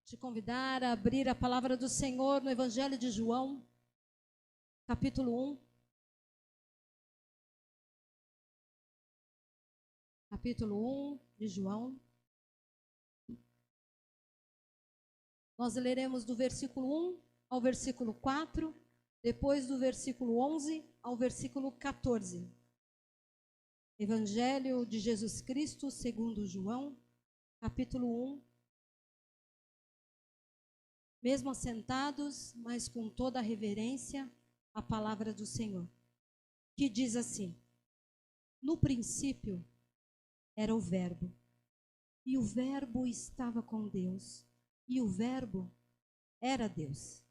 Te convidar a abrir a palavra do Senhor no Evangelho de João, capítulo 1. Capítulo 1 de João. Nós leremos do versículo 1 ao versículo 4, depois do versículo 11 ao versículo 14. Evangelho de Jesus Cristo segundo João, capítulo 1. Mesmo assentados, mas com toda a reverência, a palavra do Senhor, que diz assim: no princípio era o Verbo, e o Verbo estava com Deus, e o Verbo era Deus.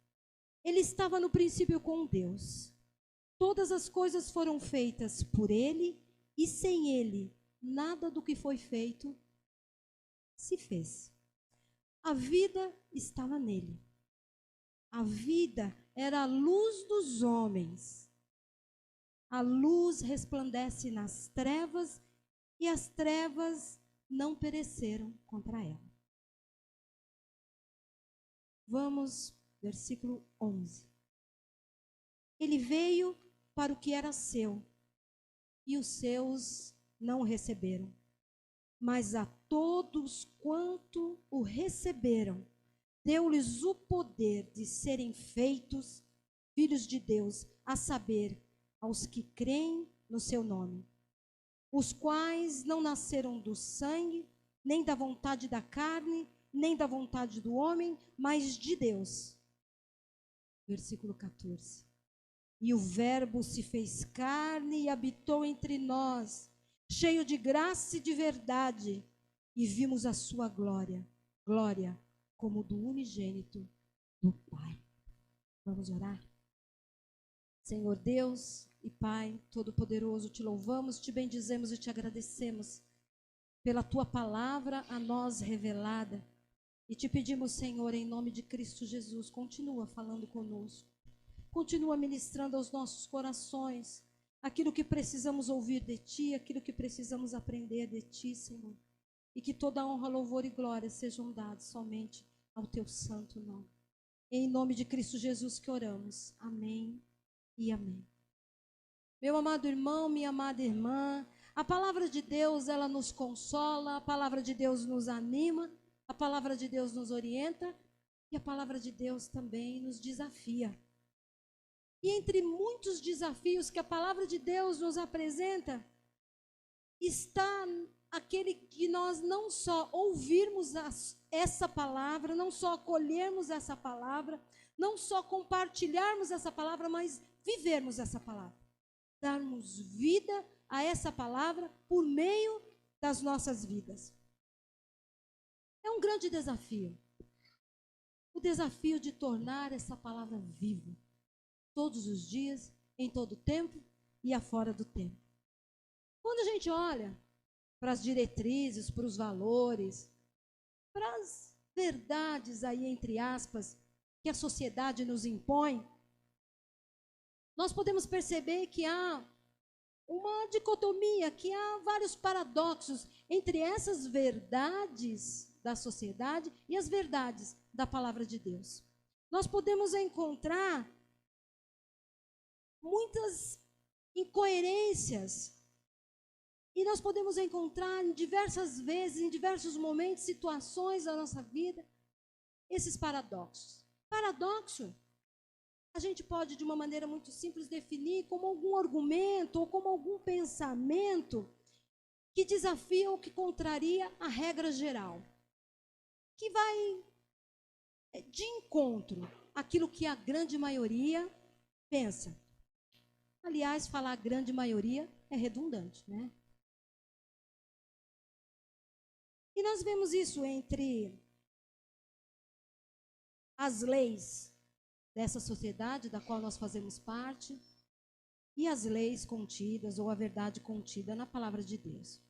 Ele estava no princípio com Deus. Todas as coisas foram feitas por ele, e sem ele, nada do que foi feito se fez. A vida estava nele. A vida era a luz dos homens. A luz resplandece nas trevas, e as trevas não pereceram contra ela. Vamos, versículo 11. Ele veio para o que era seu, e os seus não o receberam. Mas a todos quanto o receberam, deu-lhes o poder de serem feitos filhos de Deus, a saber, aos que creem no seu nome, os quais não nasceram do sangue, nem da vontade da carne, nem da vontade do homem, mas de Deus. Versículo 14. E o Verbo se fez carne e habitou entre nós, cheio de graça e de verdade, e vimos a sua glória, glória como do unigênito do Pai. Vamos orar? Senhor Deus e Pai Todo-Poderoso, te louvamos, te bendizemos e te agradecemos pela tua palavra a nós revelada. E te pedimos, Senhor, em nome de Cristo Jesus, continua falando conosco. Continua ministrando aos nossos corações aquilo que precisamos ouvir de Ti, aquilo que precisamos aprender de Ti, Senhor. E que toda honra, louvor e glória sejam dados somente ao Teu santo nome. Em nome de Cristo Jesus que oramos. Amém e amém. Meu amado irmão, minha amada irmã, a palavra de Deus, ela nos consola, a palavra de Deus nos anima, a palavra de Deus nos orienta e a palavra de Deus também nos desafia. E entre muitos desafios que a palavra de Deus nos apresenta, está aquele que nós não só ouvirmos essa palavra, não só acolhermos essa palavra, não só compartilharmos essa palavra, mas vivermos essa palavra. Darmos vida a essa palavra por meio das nossas vidas. É um grande desafio. O desafio de tornar essa palavra viva. Todos os dias, em todo o tempo e afora do tempo. Quando a gente olha para as diretrizes, para os valores, para as verdades aí, entre aspas, que a sociedade nos impõe, nós podemos perceber que há uma dicotomia, que há vários paradoxos entre essas verdades da sociedade e as verdades da palavra de Deus. Nós podemos encontrar muitas incoerências e nós podemos encontrar em diversas vezes, em diversos momentos, situações da nossa vida, esses paradoxos. Paradoxo, a gente pode, de uma maneira muito simples, definir como algum argumento ou como algum pensamento que desafia ou que contraria a regra geral, que vai de encontro àquilo que a grande maioria pensa. Aliás, falar grande maioria é redundante, né? E nós vemos isso entre as leis dessa sociedade da qual nós fazemos parte e as leis contidas ou a verdade contida na palavra de Deus.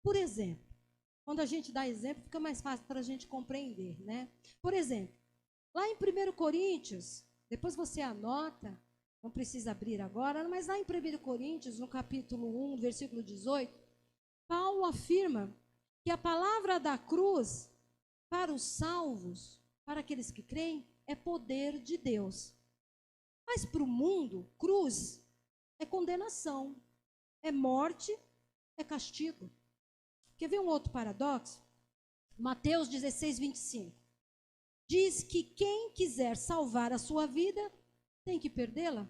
Por exemplo, quando a gente dá exemplo, fica mais fácil para a gente compreender, né? Por exemplo, lá em 1 Coríntios, depois você anota, não precisa abrir agora, mas lá em 1 Coríntios, no capítulo 1, versículo 18, Paulo afirma que a palavra da cruz para os salvos para aqueles que creem, é poder de Deus. Mas para o mundo, cruz é condenação, é morte, é castigo. Quer ver um outro paradoxo? Mateus 16, 25. Diz que quem quiser salvar a sua vida, tem que perdê-la.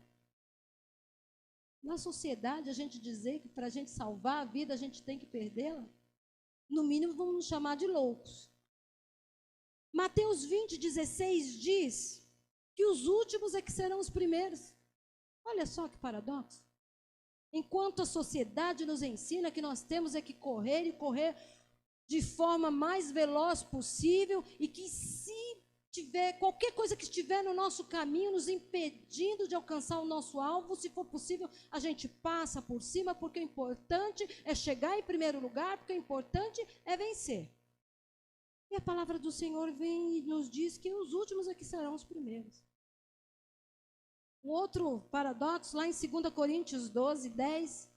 Na sociedade, a gente dizer que para a gente salvar a vida, a gente tem que perdê-la, no mínimo vamos nos chamar de loucos. Mateus 20, 16 diz que os últimos é que serão os primeiros. Olha só que paradoxo. Enquanto a sociedade nos ensina que nós temos é que correr e correr de forma mais veloz possível e que se tiver qualquer coisa que estiver no nosso caminho nos impedindo de alcançar o nosso alvo, se for possível, a gente passa por cima, porque o importante é chegar em primeiro lugar, porque o importante é vencer. E a palavra do Senhor vem e nos diz que os últimos é que serão os primeiros. Um outro paradoxo, lá em 2 Coríntios 12, 10,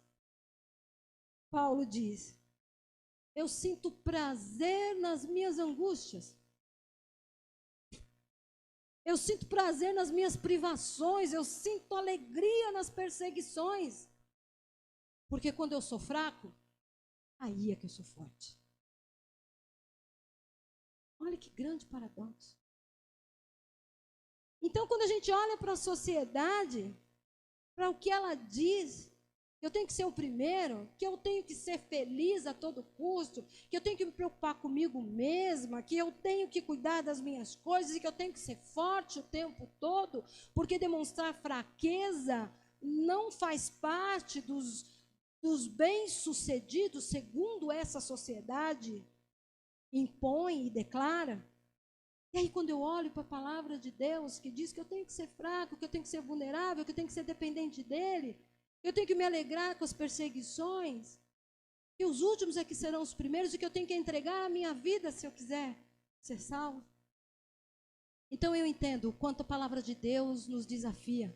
Paulo diz: eu sinto prazer nas minhas angústias. Eu sinto prazer nas minhas privações, eu sinto alegria nas perseguições. Porque quando eu sou fraco, aí é que eu sou forte. Olha que grande paradoxo. Então, quando a gente olha para a sociedade, para o que ela diz, que eu tenho que ser o primeiro, que eu tenho que ser feliz a todo custo, que eu tenho que me preocupar comigo mesma, que eu tenho que cuidar das minhas coisas e que eu tenho que ser forte o tempo todo, porque demonstrar fraqueza não faz parte dos bem-sucedidos, segundo essa sociedade impõe e declara. E aí, quando eu olho para a palavra de Deus, que diz que eu tenho que ser fraco, que eu tenho que ser vulnerável, que eu tenho que ser dependente dele, eu tenho que me alegrar com as perseguições, que os últimos é que serão os primeiros e que eu tenho que entregar a minha vida se eu quiser ser salvo. Então eu entendo o quanto a palavra de Deus nos desafia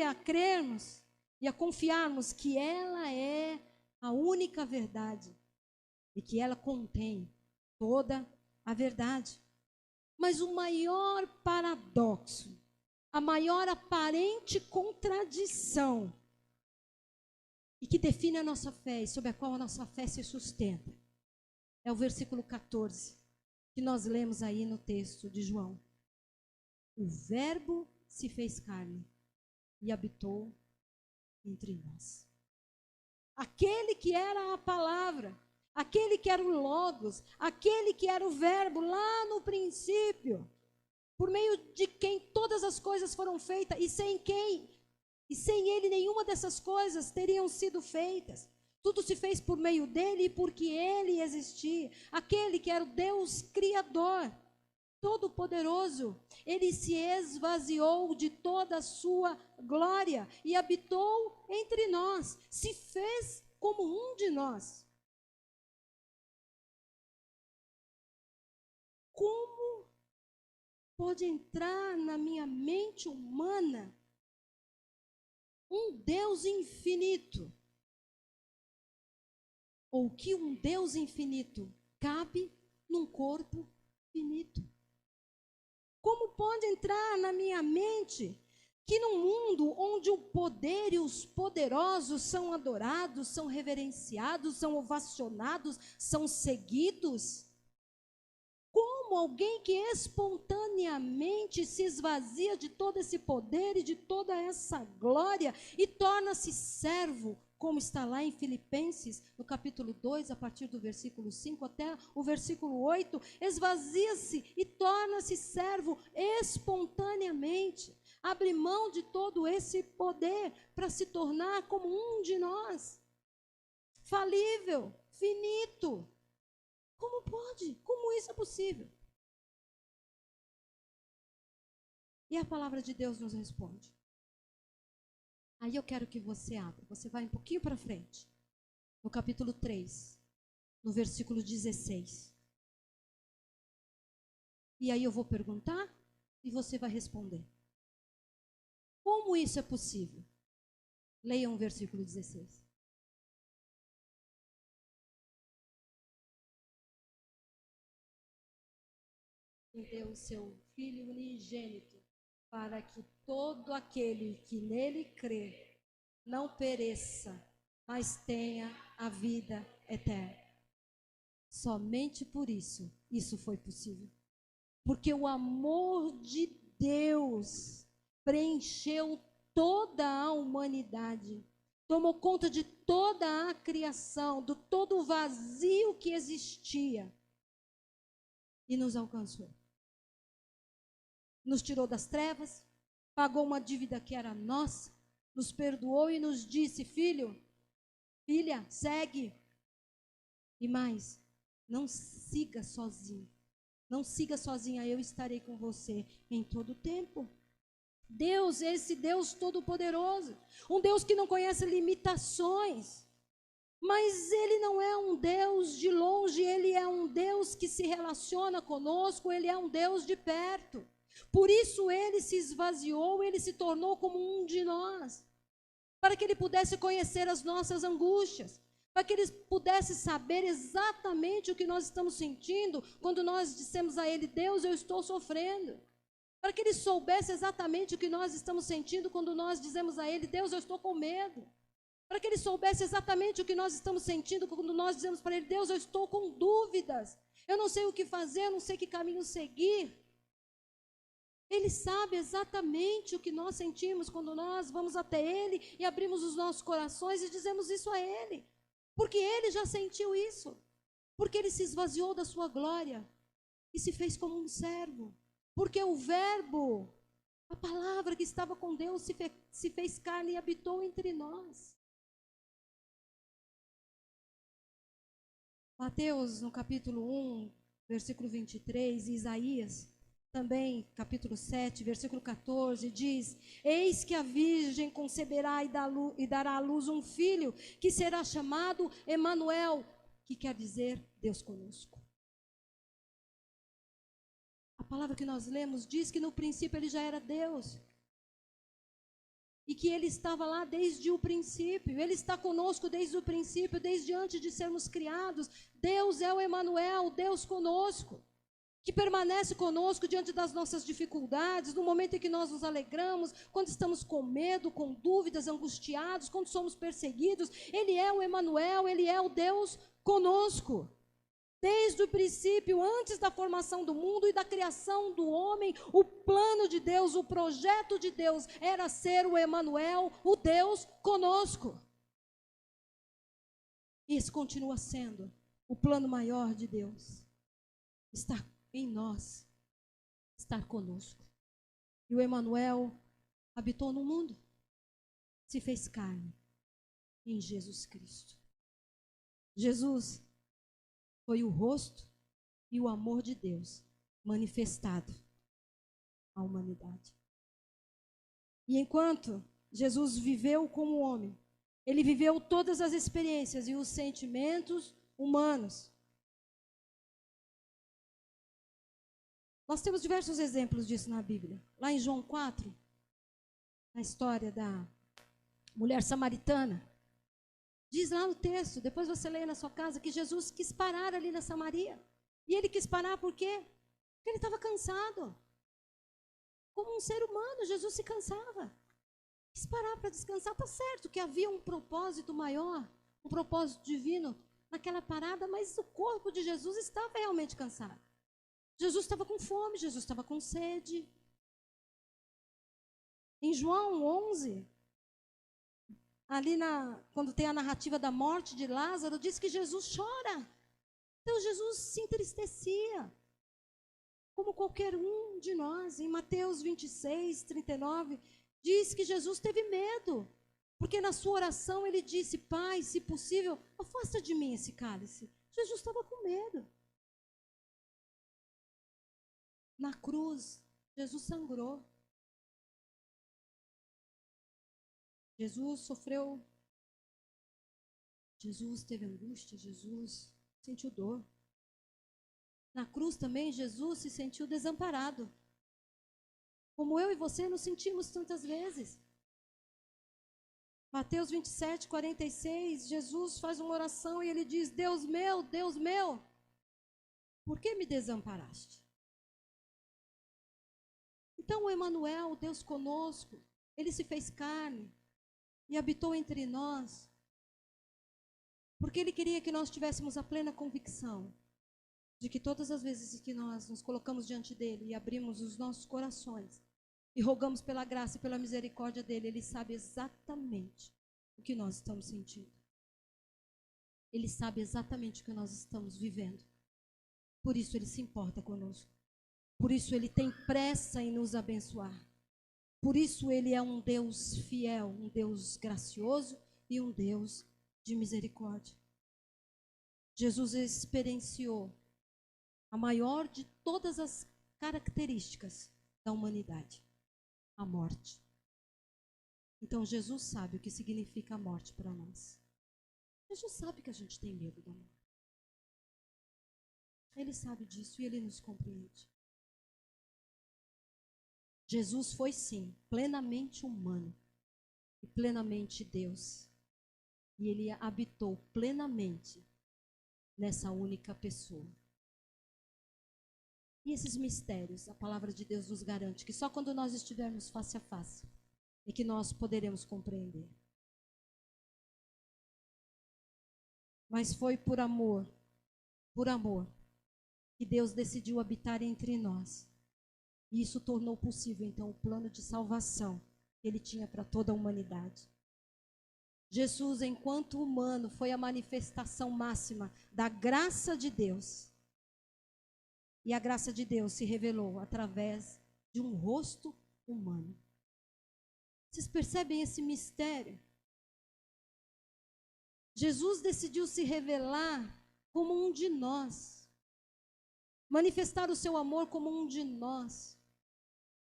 a crermos e a confiarmos que ela é a única verdade e que ela contém toda a verdade. Mas o maior paradoxo, a maior aparente contradição e que define a nossa fé e sobre a qual a nossa fé se sustenta, é o versículo 14, que nós lemos aí no texto de João. O Verbo se fez carne e habitou entre nós. Aquele que era a palavra, aquele que era o Logos, aquele que era o Verbo lá no princípio, por meio de quem todas as coisas foram feitas e sem ele nenhuma dessas coisas teriam sido feitas. Tudo se fez por meio dele e porque ele existia. Aquele que era o Deus Criador, Todo-Poderoso, ele se esvaziou de toda a sua glória e habitou entre nós, se fez como um de nós. Como pode entrar na minha mente humana um Deus infinito? Ou que um Deus infinito cabe num corpo finito? Como pode entrar na minha mente que num mundo onde o poder e os poderosos são adorados, são reverenciados, são ovacionados, são seguidos, como alguém que espontaneamente se esvazia de todo esse poder e de toda essa glória e torna-se servo, como está lá em Filipenses, no capítulo 2, a partir do versículo 5 até o versículo 8, esvazia-se e torna-se servo espontaneamente, abre mão de todo esse poder para se tornar como um de nós, falível, finito. Como pode? Como isso é possível? E a palavra de Deus nos responde. Aí eu quero que você abra. Você vai um pouquinho para frente. No capítulo 3, no versículo 16. E aí eu vou perguntar e você vai responder. Como isso é possível? Leiam o versículo 16. deu o seu Filho unigênito, para que todo aquele que nele crê não pereça, mas tenha a vida eterna. Somente por isso, isso foi possível. Porque o amor de Deus preencheu toda a humanidade, tomou conta de toda a criação, de todo o vazio que existia e nos alcançou. Nos tirou das trevas, pagou uma dívida que era nossa, nos perdoou e nos disse: filho, filha, segue. E mais, não siga sozinho. Não siga sozinha, eu estarei com você em todo o tempo. Deus, esse Deus todo-poderoso, um Deus que não conhece limitações, mas Ele não é um Deus de longe, Ele é um Deus que se relaciona conosco, Ele é um Deus de perto. Por isso Ele se esvaziou, Ele se tornou como um de nós, para que Ele pudesse conhecer as nossas angústias, para que Ele pudesse saber exatamente o que nós estamos sentindo quando nós dissemos a Ele: Deus, eu estou sofrendo. Para que Ele soubesse exatamente o que nós estamos sentindo quando nós dizemos a Ele: Deus, eu estou com medo. Para que Ele soubesse exatamente o que nós estamos sentindo quando nós dizemos para Ele: Deus, eu estou com dúvidas. Eu não sei o que fazer, eu não sei que caminho seguir. Ele sabe exatamente o que nós sentimos quando nós vamos até Ele e abrimos os nossos corações e dizemos isso a Ele. Porque Ele já sentiu isso. Porque Ele se esvaziou da sua glória e se fez como um servo. Porque o Verbo, a palavra que estava com Deus, se fez carne e habitou entre nós. Mateus, no capítulo 1, versículo 23, e Isaías, também, capítulo 7, versículo 14, diz: eis que a virgem conceberá e dará à luz um filho, que será chamado Emanuel, que quer dizer Deus conosco. A palavra que nós lemos diz que no princípio ele já era Deus. E que ele estava lá desde o princípio. Ele está conosco desde o princípio, desde antes de sermos criados. Deus é o Emanuel, Deus conosco, que permanece conosco diante das nossas dificuldades, no momento em que nós nos alegramos, quando estamos com medo, com dúvidas, angustiados, quando somos perseguidos. Ele é o Emanuel, ele é o Deus conosco. Desde o princípio, antes da formação do mundo e da criação do homem, o plano de Deus, o projeto de Deus era ser o Emanuel, o Deus conosco. E esse continua sendo o plano maior de Deus. Estar em nós, estar conosco. E o Emanuel habitou no mundo, se fez carne em Jesus Cristo. Jesus foi o rosto e o amor de Deus manifestado à humanidade. E enquanto Jesus viveu como homem, ele viveu todas as experiências e os sentimentos humanos. Nós temos diversos exemplos disso na Bíblia. Lá em João 4, na história da mulher samaritana, diz lá no texto, depois você lê na sua casa, que Jesus quis parar ali na Samaria. E ele quis parar por quê? Porque ele estava cansado. Como um ser humano, Jesus se cansava. Quis parar para descansar. Está certo que havia um propósito maior, um propósito divino naquela parada, mas o corpo de Jesus estava realmente cansado. Jesus estava com fome, Jesus estava com sede. Em João 11, ali quando tem a narrativa da morte de Lázaro, diz que Jesus chora. Então Jesus se entristecia, como qualquer um de nós. Em Mateus 26, 39, diz que Jesus teve medo, porque na sua oração ele disse: Pai, se possível, afasta de mim esse cálice. Jesus estava com medo. Na cruz, Jesus sangrou. Jesus sofreu. Jesus teve angústia, Jesus sentiu dor. Na cruz também, Jesus se sentiu desamparado. Como eu e você nos sentimos tantas vezes. Mateus 27, 46, Jesus faz uma oração e ele diz: Deus meu, por que me desamparaste? Então o Emanuel, o Deus conosco, ele se fez carne e habitou entre nós, porque ele queria que nós tivéssemos a plena convicção de que todas as vezes que nós nos colocamos diante dele e abrimos os nossos corações e rogamos pela graça e pela misericórdia dele, ele sabe exatamente o que nós estamos sentindo. Ele sabe exatamente o que nós estamos vivendo. Por isso ele se importa conosco. Por isso ele tem pressa em nos abençoar. Por isso ele é um Deus fiel, um Deus gracioso e um Deus de misericórdia. Jesus experienciou a maior de todas as características da humanidade, a morte. Então Jesus sabe o que significa a morte para nós. Jesus sabe que a gente tem medo da morte. Ele sabe disso e ele nos compreende. Jesus foi, sim, plenamente humano e plenamente Deus. E ele habitou plenamente nessa única pessoa. E esses mistérios, a palavra de Deus nos garante que só quando nós estivermos face a face é que nós poderemos compreender. Mas foi por amor, que Deus decidiu habitar entre nós. E isso tornou possível, então, o plano de salvação que ele tinha para toda a humanidade. Jesus, enquanto humano, foi a manifestação máxima da graça de Deus. E a graça de Deus se revelou através de um rosto humano. Vocês percebem esse mistério? Jesus decidiu se revelar como um de nós. Manifestar o seu amor como um de nós.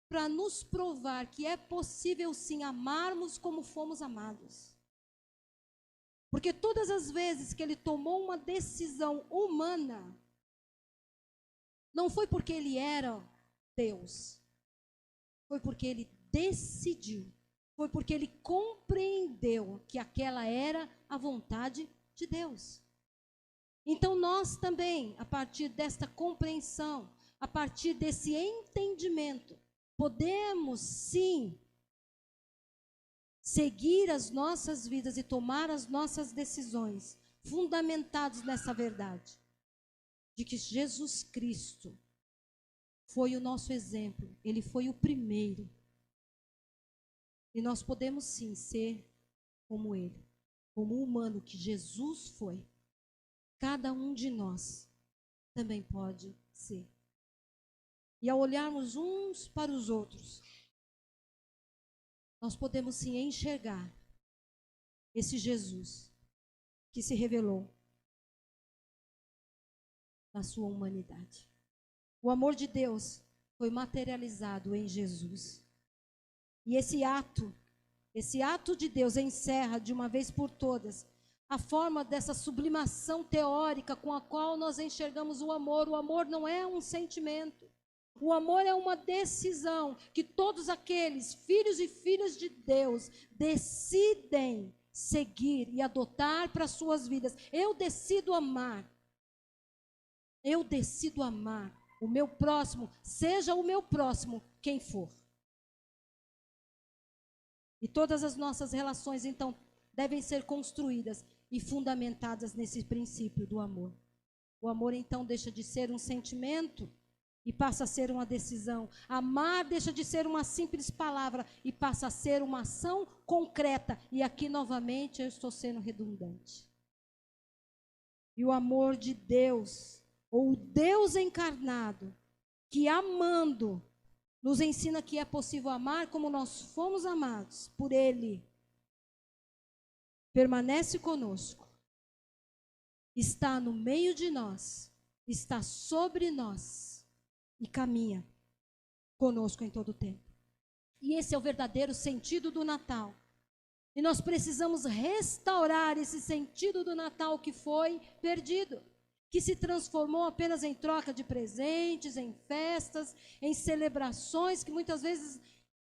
Para nos provar que é possível sim amarmos como fomos amados. Porque todas as vezes que ele tomou uma decisão humana, não foi porque ele era Deus, foi porque ele decidiu, foi porque ele compreendeu que aquela era a vontade de Deus. Então nós também, a partir desta compreensão, a partir desse entendimento, podemos sim seguir as nossas vidas e tomar as nossas decisões fundamentados nessa verdade de que Jesus Cristo foi o nosso exemplo, ele foi o primeiro. E nós podemos sim ser como ele, como o humano que Jesus foi. Cada um de nós também pode ser. E ao olharmos uns para os outros, nós podemos sim enxergar esse Jesus que se revelou na sua humanidade. O amor de Deus foi materializado em Jesus. E esse ato de Deus encerra de uma vez por todas a forma dessa sublimação teórica com a qual nós enxergamos o amor. O amor não é um sentimento. O amor é uma decisão que todos aqueles filhos e filhas de Deus decidem seguir e adotar para suas vidas. Eu decido amar. Eu decido amar o meu próximo, seja o meu próximo quem for. E todas as nossas relações, então, devem ser construídas e fundamentadas nesse princípio do amor. O amor, então, deixa de ser um sentimento e passa a ser uma decisão. Amar deixa de ser uma simples palavra e passa a ser uma ação concreta. E aqui, novamente, eu estou sendo redundante. E o amor de Deus, ou o Deus encarnado, que amando, nos ensina que é possível amar como nós fomos amados por Ele, permanece conosco, está no meio de nós, está sobre nós e caminha conosco em todo o tempo. E esse é o verdadeiro sentido do Natal. E nós precisamos restaurar esse sentido do Natal que foi perdido, que se transformou apenas em troca de presentes, em festas, em celebrações, que muitas vezes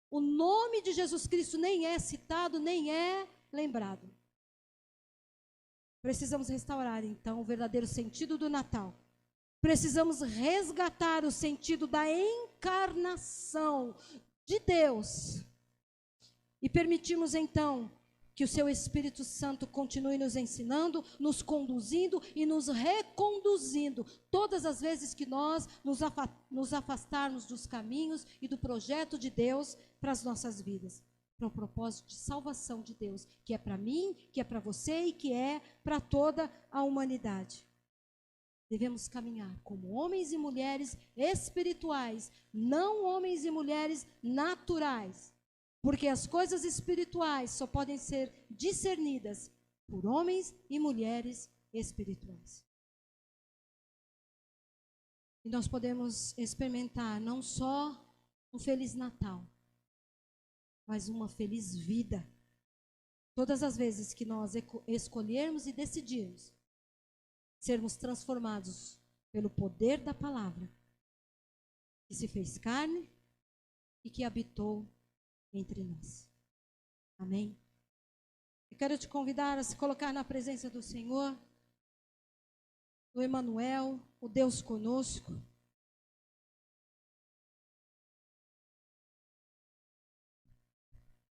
o nome de Jesus Cristo nem é citado, nem é lembrado. Precisamos restaurar, então, o verdadeiro sentido do Natal. Precisamos resgatar o sentido da encarnação de Deus e permitirmos então que o seu Espírito Santo continue nos ensinando, nos conduzindo e nos reconduzindo todas as vezes que nós nos afastarmos dos caminhos e do projeto de Deus para as nossas vidas, para o propósito de salvação de Deus, que é para mim, que é para você e que é para toda a humanidade. Devemos caminhar como homens e mulheres espirituais, não homens e mulheres naturais. Porque as coisas espirituais só podem ser discernidas por homens e mulheres espirituais. E nós podemos experimentar não só um feliz Natal, mas uma feliz vida. Todas as vezes que nós escolhermos e decidirmos sermos transformados pelo poder da palavra, que se fez carne e que habitou entre nós. Amém? Eu quero te convidar a se colocar na presença do Senhor, do Emanuel, o Deus conosco.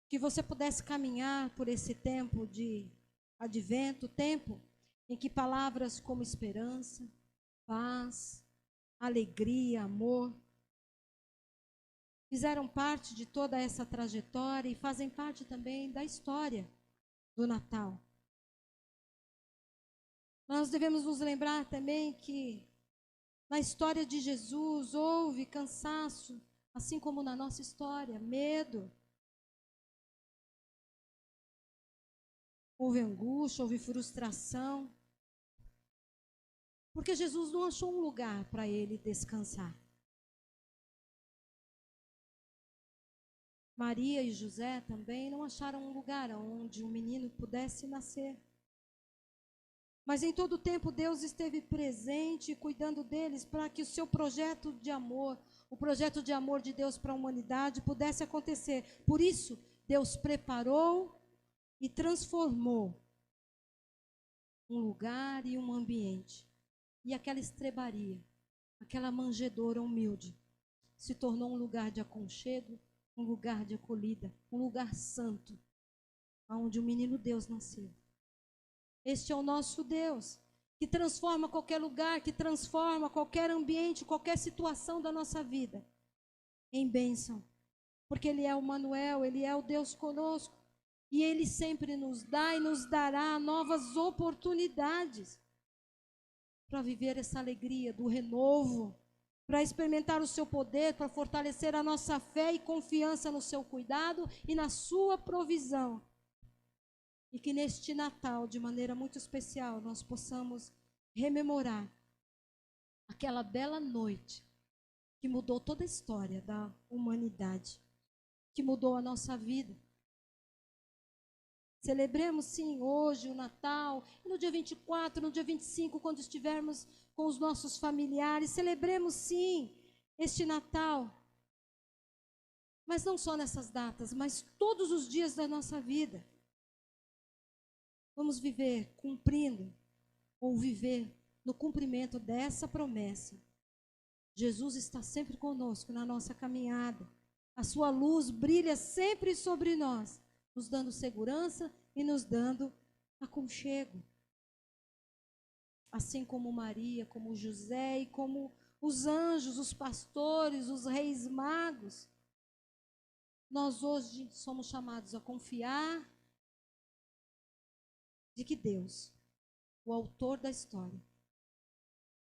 Que você pudesse caminhar por esse tempo de advento, tempo em que palavras como esperança, paz, alegria, amor, fizeram parte de toda essa trajetória e fazem parte também da história do Natal. Nós devemos nos lembrar também que na história de Jesus houve cansaço, assim como na nossa história, medo. Houve angústia, houve frustração. Porque Jesus não achou um lugar para ele descansar. Maria e José também não acharam um lugar onde um menino pudesse nascer. Mas em todo o tempo Deus esteve presente, cuidando deles, para que o seu projeto de amor, o projeto de amor de Deus para a humanidade pudesse acontecer. Por isso, Deus preparou e transformou um lugar e um ambiente. E aquela estrebaria, aquela manjedoura humilde, se tornou um lugar de aconchego, um lugar de acolhida, um lugar santo, onde o menino Deus nasceu. Este é o nosso Deus, que transforma qualquer lugar, que transforma qualquer ambiente, qualquer situação da nossa vida em bênção. Porque Ele é o Emanuel, Ele é o Deus conosco. E Ele sempre nos dá e nos dará novas oportunidades para viver essa alegria do renovo, para experimentar o seu poder, para fortalecer a nossa fé e confiança no seu cuidado e na sua provisão. E que neste Natal, de maneira muito especial, nós possamos rememorar aquela bela noite que mudou toda a história da humanidade, que mudou a nossa vida. Celebremos, sim, hoje o Natal, e no dia 24, no dia 25, quando estivermos com os nossos familiares, celebremos, sim, este Natal. Mas não só nessas datas, mas todos os dias da nossa vida. Vamos viver cumprindo, ou viver no cumprimento dessa promessa. Jesus está sempre conosco na nossa caminhada. A sua luz brilha sempre sobre nós, nos dando segurança e nos dando aconchego. Assim como Maria, como José e como os anjos, os pastores, os reis magos, nós hoje somos chamados a confiar de que Deus, o autor da história,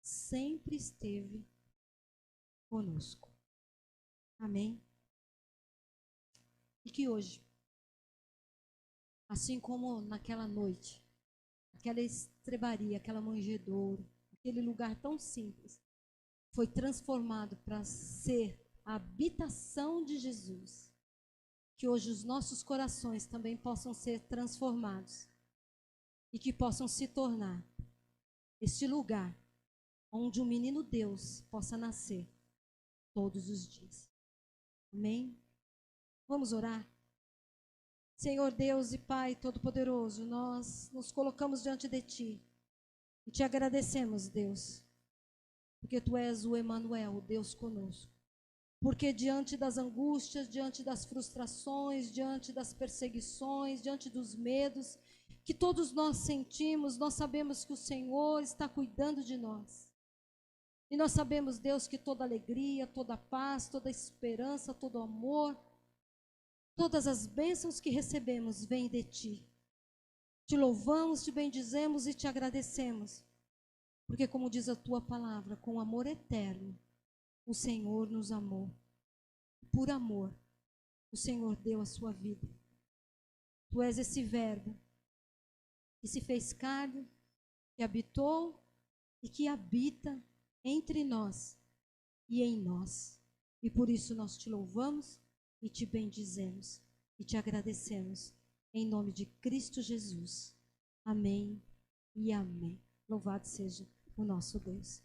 sempre esteve conosco. Amém? E que hoje, assim como naquela noite, aquela estrebaria, aquela manjedoura, aquele lugar tão simples, foi transformado para ser a habitação de Jesus. Que hoje os nossos corações também possam ser transformados e que possam se tornar este lugar onde o menino Deus possa nascer todos os dias. Amém? Vamos orar? Senhor Deus e Pai Todo-Poderoso, nós nos colocamos diante de Ti e Te agradecemos, Deus, porque tu és o Emanuel, o Deus conosco. Porque diante das angústias, diante das frustrações, diante das perseguições, diante dos medos que todos nós sentimos, nós sabemos que o Senhor está cuidando de nós. E nós sabemos, Deus, que toda alegria, toda paz, toda esperança, todo amor, todas as bênçãos que recebemos vêm de Ti. Te louvamos, te bendizemos e te agradecemos. Porque, como diz a Tua palavra, com amor eterno, o Senhor nos amou. Por amor, o Senhor deu a sua vida. Tu és esse verbo que se fez carne, que habitou e que habita entre nós e em nós. E por isso nós te louvamos e te bendizemos e te agradecemos. Em nome de Cristo Jesus. Amém e amém. Louvado seja o nosso Deus.